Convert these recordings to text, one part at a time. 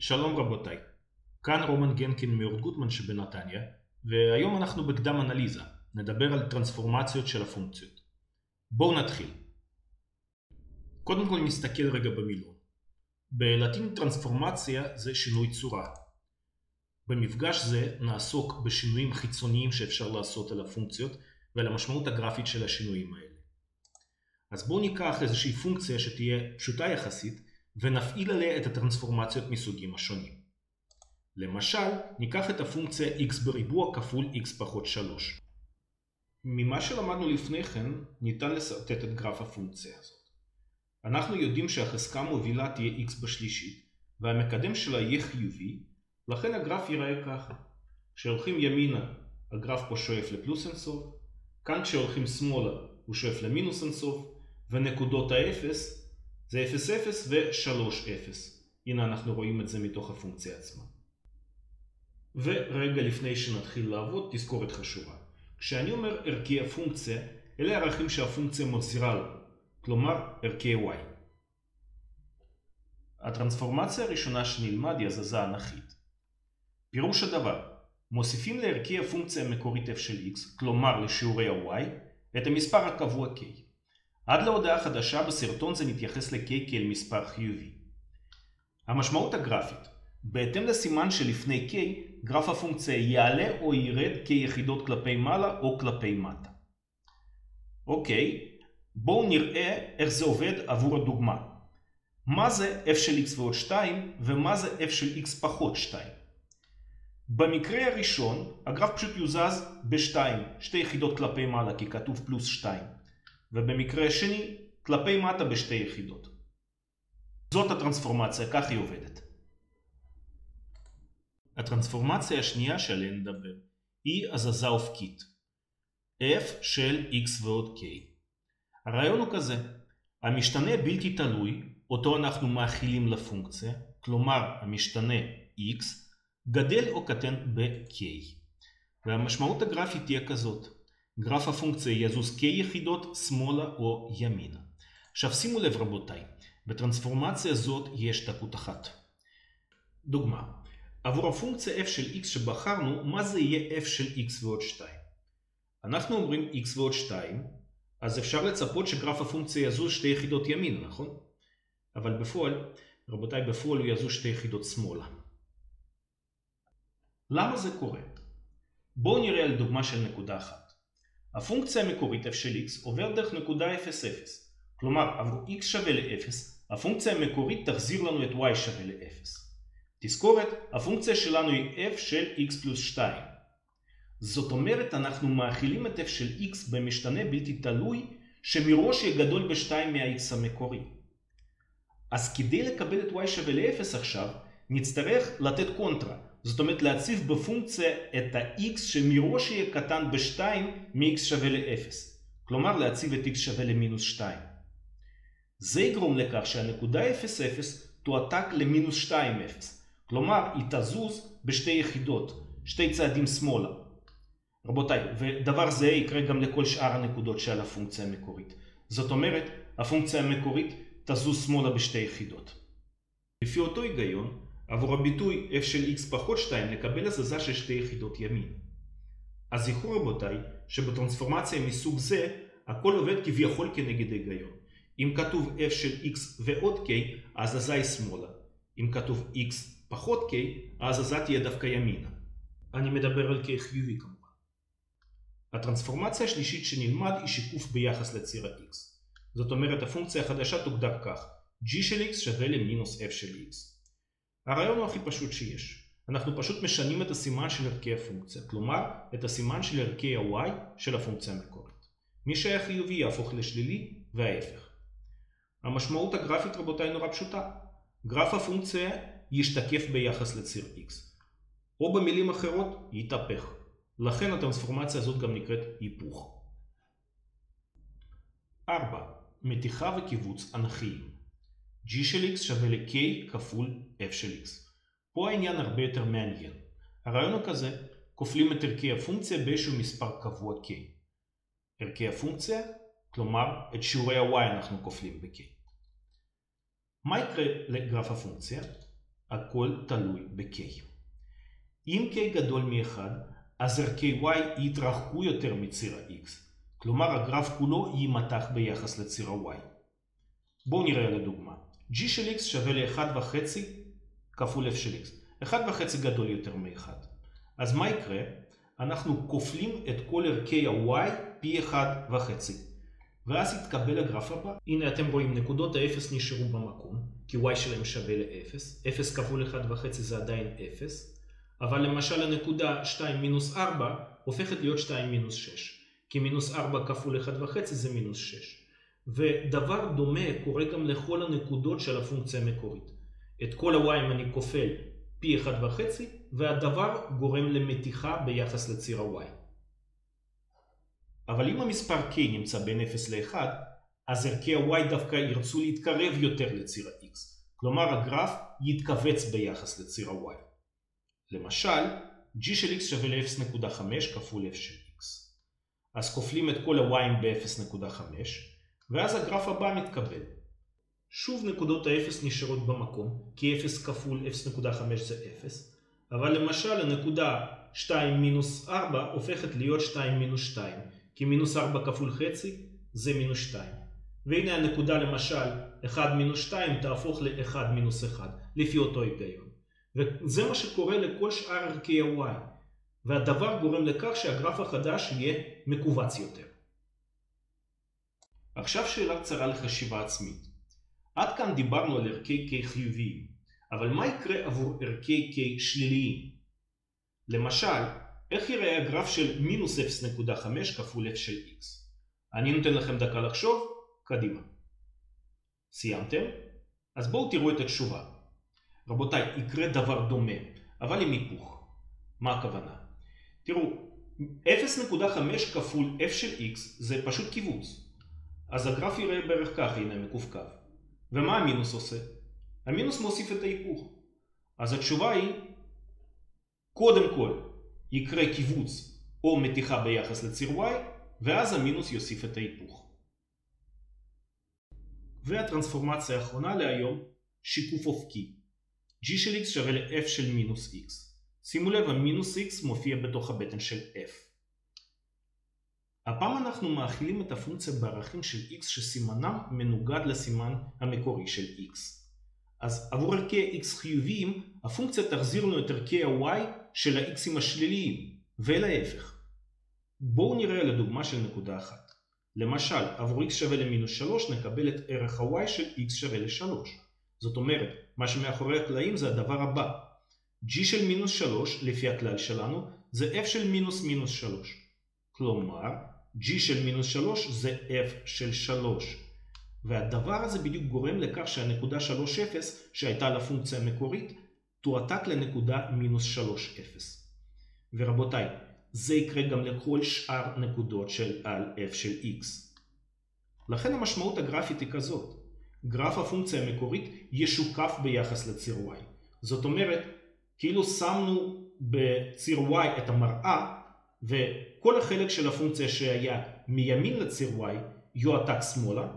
שלום רבותיי, כאן רומן גנקין מאורד גוטמן שבנתניה, והיום אנחנו בקדם אנליזה, נדבר על טרנספורמציות של הפונקציות. בואו נתחיל. קודם כל נסתכל רגע במילון. בלטין טרנספורמציה זה שינוי צורה. במפגש זה נעסוק בשינויים חיצוניים שאפשר לעשות על הפונקציות ועל המשמעות הגרפית של השינויים האלה. אז בואו ניקח איזושהי פונקציה שתהיה פשוטה יחסית ונפעיל עליה את הטרנספורמציות מסוגים השונים. למשל, ניקח את הפונקציה x בריבוע כפול x פחות 3. ממה שלמדנו לפני כן, ניתן לסרטט את גרף הפונקציה הזאת. אנחנו יודעים שהחזקה המובילה תהיה x בשלישית, והמקדם שלה יהיה חיובי, לכן הגרף ייראה ככה. כשהולכים ימינה, הגרף פה שואף לפלוס אינסוף, כאן כשהולכים שמאלה הוא שואף למינוס אינסוף, ונקודות האפס זה 0, 0 ו-3, 0. הנה אנחנו רואים את זה מתוך הפונקציה עצמה. ורגע לפני שנתחיל לעבוד, תזכורת חשובה. כשאני אומר ערכי הפונקציה, אלה הערכים שהפונקציה מוסרה לנו, כלומר ערכי y. הטרנספורמציה הראשונה שנלמד היא הזזה אנכית. פירוש הדבר, מוסיפים לערכי הפונקציה המקורית f של x, כלומר לשיעורי ה-y, את המספר הקבוע k. עד להודעה חדשה בסרטון זה נתייחס ל-k כאל מספר חיובי. המשמעות הגרפית, בהתאם לסימן שלפני k, גרף הפונקציה יעלה או ירד כיחידות כלפי מעלה או כלפי מטה. אוקיי, בואו נראה איך זה עובד עבור הדוגמה. מה זה f של x ועוד 2 ומה זה f של x פחות 2? במקרה הראשון, הגרף פשוט יוזז ב-2, שתי יחידות כלפי מעלה כי כתוב פלוס 2. ובמקרה השני, כלפי מטה בשתי יחידות. זאת הטרנספורמציה, כך היא עובדת. הטרנספורמציה השנייה שעליה נדבר היא הזזה אופקית. f של x ועוד k. הרעיון הוא כזה, המשתנה בלתי תלוי, אותו אנחנו מאכילים לפונקציה, כלומר המשתנה x, גדל או קטן ב-k. והמשמעות הגרפית תהיה כזאת. גרף הפונקציה יזוז k יחידות שמאלה או ימינה. עכשיו שימו לב רבותיי, בטרנספורמציה הזאת יש דקות אחת. דוגמה, עבור הפונקציה f של x שבחרנו, מה זה יהיה f של x ועוד 2? אנחנו אומרים x ועוד 2, אז אפשר לצפות שגרף הפונקציה יזוז שתי יחידות ימינה, נכון? אבל בפועל, רבותיי, בפועל הוא יזוז שתי יחידות שמאלה. למה זה קורה? בואו נראה על דוגמה של נקודה אחת. הפונקציה המקורית f של x עובר דרך נקודה 0, 0. כלומר, עבור x שווה ל-0, הפונקציה המקורית תחזיר לנו את y שווה ל-0. תזכורת, הפונקציה שלנו היא f של x פלוס 2. זאת אומרת, אנחנו מאכילים את f של x במשתנה בלתי תלוי, שמראש יהיה גדול ב-2 מה-x המקורי. אז כדי לקבל את y שווה ל-0 עכשיו, נצטרך לתת קונטרה. זאת אומרת להציב בפונקציה את ה-x שמראש יהיה קטן ב-2 מ-x שווה ל-0. כלומר להציב את x שווה למינוס 2. זה יגרום לכך שהנקודה 0, 0 תועתק למינוס 2, 0. כלומר היא תזוז בשתי יחידות, שתי צעדים שמאלה. רבותיי, ודבר זה יקרה גם לכל שאר הנקודות שעל הפונקציה המקורית. זאת אומרת, הפונקציה המקורית תזוז שמאלה בשתי יחידות. לפי אותו היגיון, עבור הביטוי f של x פחות 2 לקבל הזזה של שתי יחידות ימין. אז זכרו רבותיי שבטרנספורמציה מסוג זה הכל עובד כביכול כנגד היגיון. אם כתוב f של x ועוד k, ההזזה היא שמאלה. אם כתוב x פחות k, ההזזה תהיה דווקא ימינה. אני מדבר על k חיובי כמובן. הטרנספורמציה השלישית שנלמד היא שיקוף ביחס לציר ה-x. זאת אומרת הפונקציה החדשה תוגדר כך, g של x שווה למינוס f של x. הרעיון הוא הכי פשוט שיש. אנחנו פשוט משנים את הסימן של ערכי הפונקציה, כלומר את הסימן של ערכי ה-y של הפונקציה המקורית. מי שהיה חיובי יהפוך לשלילי וההפך. המשמעות הגרפית רבותיי נורא פשוטה. גרף הפונקציה ישתקף ביחס לציר x. או במילים אחרות יתהפך. לכן הטרנספורמציה הזאת גם נקראת היפוך. 4. מתיחה וקיבוץ אנכיים. g של x שווה ל-k כפול f של x. פה העניין הרבה יותר מעניין. הרעיון הוא כזה, כופלים את ערכי הפונקציה באיזשהו מספר קבוע k. ערכי הפונקציה, כלומר את שיעורי ה-y אנחנו כופלים ב-k. מה יקרה לגרף הפונקציה? הכל תלוי ב-K. אם K גדול מ-1, אז ערכי Y יתרחקו יותר מציר ה-X. כלומר, הגרף כולו יימתח ביחס לציר ה-Y. בואו נראה לדוגמה. G של X שווה ל-1.5 כפול F של X. 1.5 גדול יותר מ-1. אז מה יקרה? אנחנו כופלים את כל ערכי ה-Y פי 1.5. ואז יתקבל הגרף הבא. הנה אתם רואים, נקודות ה-0 נשארו במקום, כי Y שלהם שווה ל-0. 0 כפול 1.5 זה עדיין 0. אבל למשל הנקודה 2 מינוס 4 הופכת להיות 2 מינוס 6. כי מינוס 4 כפול 1.5 זה מינוס 6. ודבר דומה קורה גם לכל הנקודות של הפונקציה המקורית. את כל ה-y אני כופל פי 1.5, והדבר גורם למתיחה ביחס לציר ה-y. אבל אם המספר k נמצא בין 0 ל-1, אז ערכי ה-y דווקא ירצו להתקרב יותר לציר ה-x. כלומר, הגרף יתכווץ ביחס לציר ה-y. למשל, g של x שווה ל-0.5 כפול f של x. אז כופלים את כל ה-y ב-0.5, ואז הגרף הבא מתקבל. שוב נקודות ה-0 נשארות במקום, כי 0 כפול 0.5 זה 0. אבל למשל הנקודה 2 מינוס 4 הופכת להיות 2 מינוס 2, כי מינוס 4 כפול חצי זה מינוס 2. והנה הנקודה למשל 1 מינוס 2 תהפוך ל-1 מינוס 1, לפי אותו היגיון. וזה מה שקורה לכל שאר ערכי ה-y. והדבר גורם לכך שהגרף החדש יהיה מקווץ יותר. עכשיו שאלה קצרה לחשיבה עצמית. עד כאן דיברנו על ערכי K חיוביים, אבל מה יקרה עבור ערכי K שליליים? למשל, איך ייראה הגרף של מינוס 0.5 כפול f של x? אני נותן לכם דקה לחשוב, קדימה. סיימתם? אז בואו תראו את התשובה. רבותיי, יקרה דבר דומה, אבל עם היפוך. מה הכוונה? תראו, 0.5 כפול f של x זה פשוט קיבוץ. אז הגרף יראה בערך כך, הנה מקווקו. ומה המינוס עושה? המינוס מוסיף את ההיפוך. אז התשובה היא, קודם כל יקרה קיבוץ או מתיחה ביחס לציר y, ואז המינוס יוסיף את ההיפוך. והטרנספורמציה האחרונה להיום, שיקוף אופקי. g של x שווה ל-f של מינוס x. שימו לב, המינוס x מופיע בתוך הבטן של f. הפעם אנחנו מאכילים את הפונקציה בערכים של x שסימנם מנוגד לסימן המקורי של x. אז עבור ערכי x חיוביים, הפונקציה תחזיר לנו את ערכי ה-y של ה-x'ים השליליים, ולהפך. בואו נראה לדוגמה של נקודה אחת. למשל, עבור x שווה למינוס 3 נקבל את ערך ה-y של x שווה ל-3. זאת אומרת, מה שמאחורי הקלעים זה הדבר הבא. g של מינוס 3, לפי הכלל שלנו, זה f של מינוס מינוס 3. כלומר, g של מינוס 3 זה f של 3. והדבר הזה בדיוק גורם לכך שהנקודה 3,0 שהייתה לפונקציה המקורית תועתק לנקודה מינוס 3,0. ורבותיי, זה יקרה גם לכל שאר נקודות על f של x. לכן המשמעות הגרפית היא כזאת. גרף הפונקציה המקורית ישוקף ביחס לציר y. זאת אומרת, כאילו שמנו בציר y את המראה, וכל החלק של הפונקציה שהיה מימין לציר y יועתק שמאלה,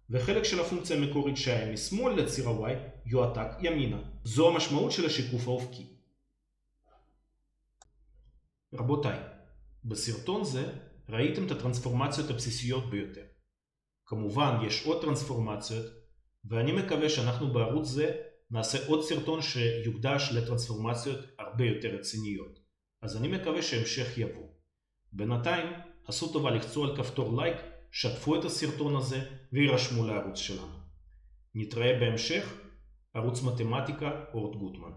וחלק של הפונקציה המקורית שהיה משמאל לציר ה-y יועתק ימינה. זו המשמעות של השיקוף האופקי. רבותיי, בסרטון זה ראיתם את הטרנספורמציות הבסיסיות ביותר. כמובן יש עוד טרנספורמציות, ואני מקווה שאנחנו בערוץ זה נעשה עוד סרטון שיוקדש לטרנספורמציות הרבה יותר רציניות. אז אני מקווה שהמשך יבוא. בינתיים, עשו טובה לחצו על כפתור לייק, שתפו את הסרטון הזה וירשמו לערוץ שלנו. נתראה בהמשך, ערוץ מתמטיקה, אורט גוטמן.